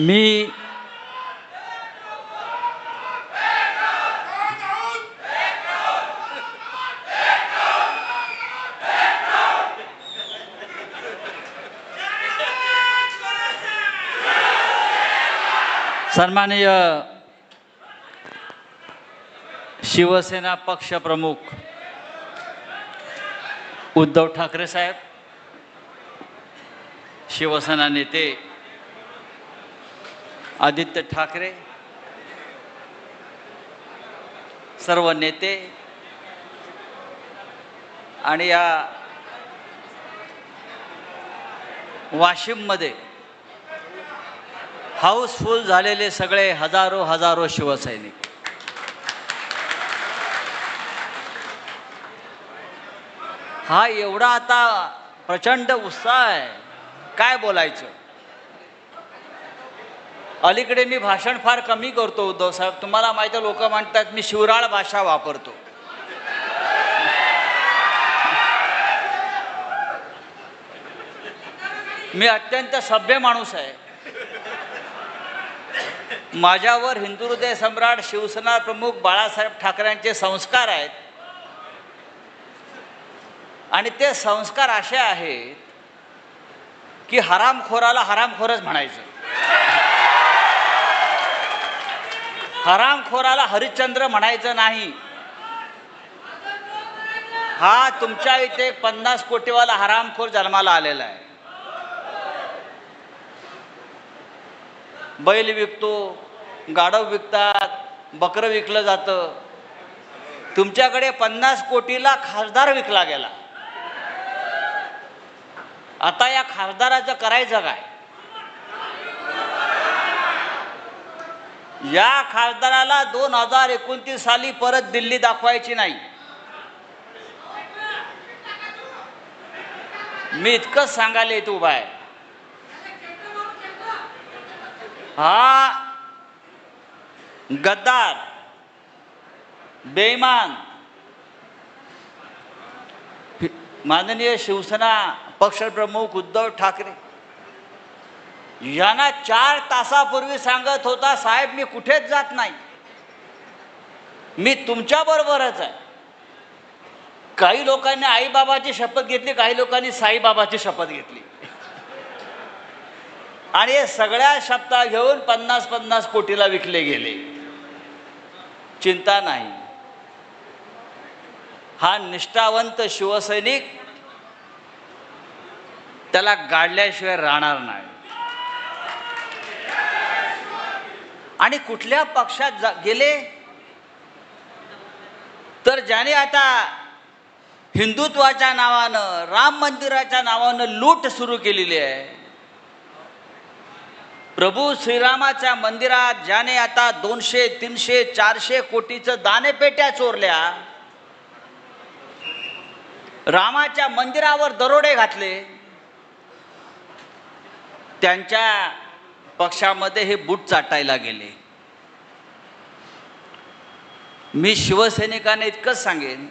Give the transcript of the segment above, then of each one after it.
मी सन्माननीय शिवसेना पक्ष प्रमुख उद्धव ठाकरे साहेब, शिवसेना नेते आदित्य ठाकरे, सर्व नेते आणि या वाशिममध्ये हाऊसफुल झालेले सगळे हजारो शिवसैनिक, हा एवढा आता प्रचंड उत्साह आहे, काय बोलायचं. अलीकडे मी भाषण फार कमी करतो उद्धव साहेब, तुम्हाला माहिती आहे. लोक म्हणतात मी शिवराळ भाषा वापरतो. मी अत्यंत सभ्य माणूस आहे. माझ्यावर हिंदुहृदय सम्राट शिवसेना प्रमुख बाळासाहेब ठाकरेंचे संस्कार आहेत आणि ते संस्कार असे आहेत की हरामखोराला हरामखोरच म्हणायचं, हरामखोराला हरिश्चंद्र म्हणायचं नाही. हा तुमच्या इथे 50 कोटीवाला हरामखोर जन्माला आलेला आहे. बैल विकतो, गाढव विकतात, बकरं विकलं जातं. तुमच्याकडे 50 कोटीला खासदार विकला गेला. आता या खासदाराचं करायचं काय? या खासदाराला 2029 साली परत दिल्ली दाखवायची नाही. मी इतकंच सांगायला इथं उभा आहे. हा गद्दार, बेईमान, माननीय शिवसेना पक्षप्रमुख उद्धव ठाकरे यांना 4 तासापूर्वी सांगत होता, साहेब मी कुठेच जात नाही, मी तुमच्या बरोबरच आहे. काही लोकांनी आईबाबाची शपथ घेतली, काही लोकांनी साईबाबाची शपथ घेतली आणि हे सगळ्या शपथा घेऊन 50 कोटीला विकले गेले. चिंता नाही. हा निष्ठावंत शिवसैनिक त्याला गाडल्याशिवाय राहणार नाही. आणि कुठल्या पक्षात गेले तर ज्याने आता हिंदुत्वाच्या नावानं, राम मंदिराच्या नावानं लूट सुरू केलेली आहे. प्रभू श्रीरामाच्या मंदिरात ज्याने आता 200, 300, 400 कोटीचं दानपेट्या चोरल्या, रामाच्या मंदिरावर दरोडे घातले, त्यांच्या पक्षामध्ये हे बूट चाटायला गेले. मी शिवसैनिकांना इतकंच सांगेन,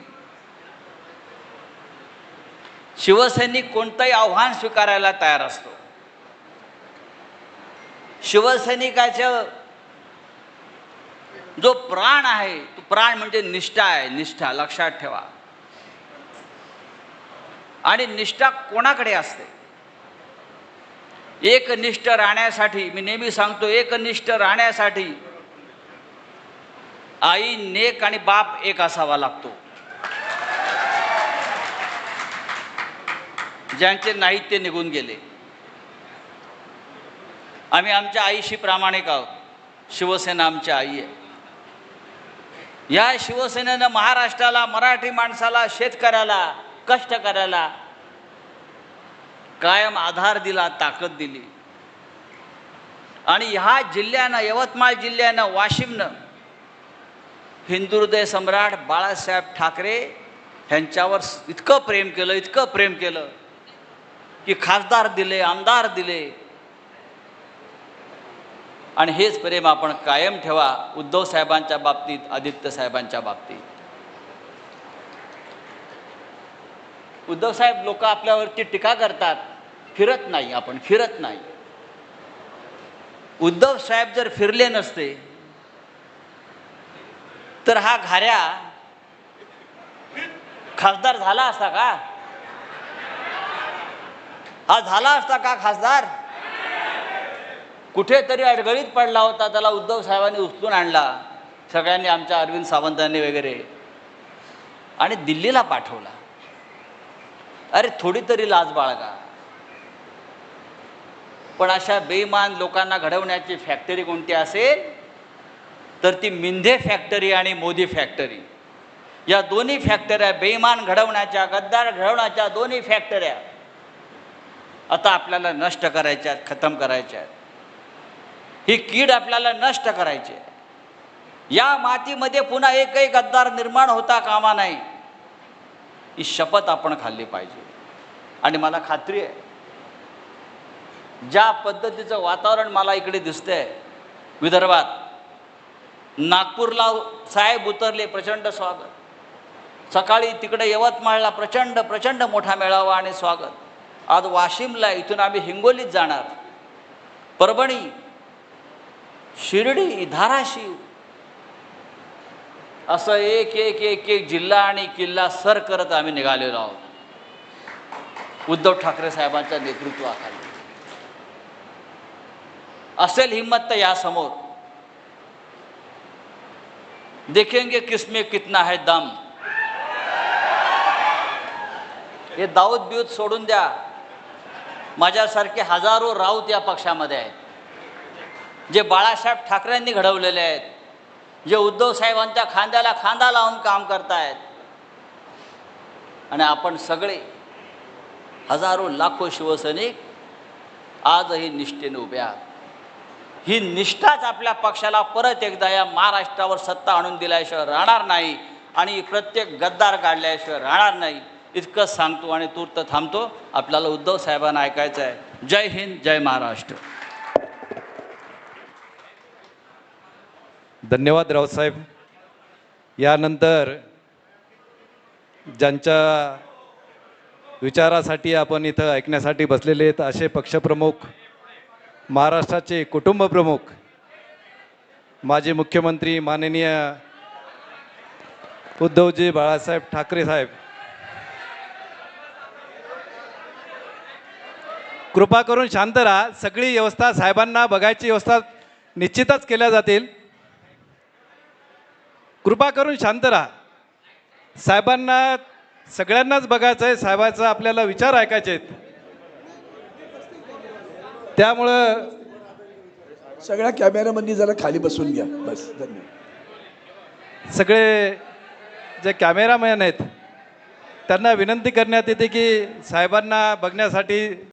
शिवसैनिक कोणतंही आव्हान स्वीकारायला तयार असतो. शिवसैनिकाचं जो प्राण आहे तो प्राण म्हणजे निष्ठा आहे. निष्ठा लक्षात ठेवा. आणि निष्ठा कोणाकडे असते? एकनिष्ठ राहण्यासाठी, मी नेहमी सांगतो, एकनिष्ठ राहण्यासाठी आई नेक आणि बाप एक असावा लागतो. ज्यांचे नाहीत ते निघून गेले. आम्ही आमच्या आईशी प्रामाणिक आहोत. शिवसेना आमची आई आहे. या शिवसेनेनं महाराष्ट्राला, मराठी माणसाला, शेतकऱ्याला, कष्टकऱ्याला कायम आधार दिला, ताकद दिली. आणि ह्या जिल्ह्यानं, यवतमाळ जिल्ह्यानं, वाशिमनं हिंदुहृदय सम्राट बाळासाहेब ठाकरे ह्यांच्यावर इतकं प्रेम केलं की खासदार दिले, आमदार दिले. आणि हेच प्रेम आपण कायम ठेवा उद्धव साहेबांच्या बाबतीत, आदित्य साहेबांच्या बाबतीत. उद्धव साहेब, लोक आपल्यावरती टीका करतात, फिरत नाही, आपण फिरत नाही. उद्धव साहेब जर फिरले नसते तर हा घाऱ्या खासदार झाला असता का? हा झाला असता का खासदार? कुठेतरी अडगळीत पडला होता, त्याला उद्धव साहेबांनी उचलून आणला, सगळ्यांनी, आमच्या अरविंद सावंतांनी वगैरे, आणि दिल्लीला पाठवला. अरे थोडी तरी लाज बाळगा. पण अशा बेईमान लोकांना घडवण्याची फॅक्टरी कोणती असेल तर ती मिंधे फॅक्टरी आणि मोदी फॅक्टरी. या दोन्ही फॅक्टऱ्या, बेईमान घडवण्याच्या, गद्दार घडवण्याच्या दोन्ही फॅक्टऱ्या आता आपल्याला नष्ट करायच्या आहेत, खतम करायच्या आहेत. ही कीड आपल्याला नष्ट करायची आहे. या मातीमध्ये पुन्हा एकही गद्दार निर्माण होता कामा नाही, ही शपथ आपण खाल्ली पाहिजे. आणि मला खात्री आहे, ज्या पद्धतीचं वातावरण मला इकडे दिसतंय विदर्भात, नागपूरला साहेब उतरले, प्रचंड स्वागत. सकाळी तिकडे यवतमाळला प्रचंड मोठा मेळावा आणि स्वागत. आज वाशिमला, इथून आम्ही हिंगोलीत जाणार, परभणी, शिर्डी, धाराशिव, असं एक एक एक एक जिल्हा आणि किल्ला सर करत आम्ही निघालेलो आहोत उद्धव ठाकरे साहेबांच्या नेतृत्वाखाली. असेल हिम्मत तर या समोर देखेंगे किसमें कितना है दम. हे दाऊद बिऊद सोडून द्या. माझ्यासारखे हजारो राऊत या पक्षामध्ये आहेत, जे बाळासाहेब ठाकरेंनी घडवलेले आहेत, जे उद्धव साहेबांच्या खांद्याला खांदा लावून काम करतायत. आणि आपण सगळे हजारो लाखो शिवसैनिक आजही निष्ठेने उभे आहात. ही निष्ठाच आपल्या पक्षाला परत एकदा या महाराष्ट्रावर सत्ता आणून दिल्याशिवाय राहणार नाही, आणि प्रत्येक गद्दार काढल्याशिवाय राहणार नाही. इतकंच सांगतो आणि तूर्त थांबतो. आपल्याला उद्धव साहेबांना ऐकायचं आहे. जय हिंद, जय महाराष्ट्र. धन्यवाद रावसाहेब. यानंतर ज्यांच्या विचारासाठी आपण इथं ऐकण्यासाठी बसलेले आहेत असे पक्षप्रमुख, महाराष्ट्राचे कुटुंबप्रमुख, माजी मुख्यमंत्री माननीय उद्धवजी बाळासाहेब ठाकरे साहेब, कृपा करून शांत राहा. सगळी व्यवस्था साहेबांना बघायची व्यवस्था निश्चितच केल्या जातील. कृपा करून शांत राहा. साहेबांना सगळ्यांनाच बघायचं आहे, साहेबांचा आपल्याला विचार ऐकायचे आहेत. त्यामुळं सगळ्या कॅमेरामॅननी जरा खाली बसून घ्या बस. धन्यवाद. सगळे जे कॅमेरामॅन आहेत त्यांना विनंती करण्यात येते की साहेबांना बघण्यासाठी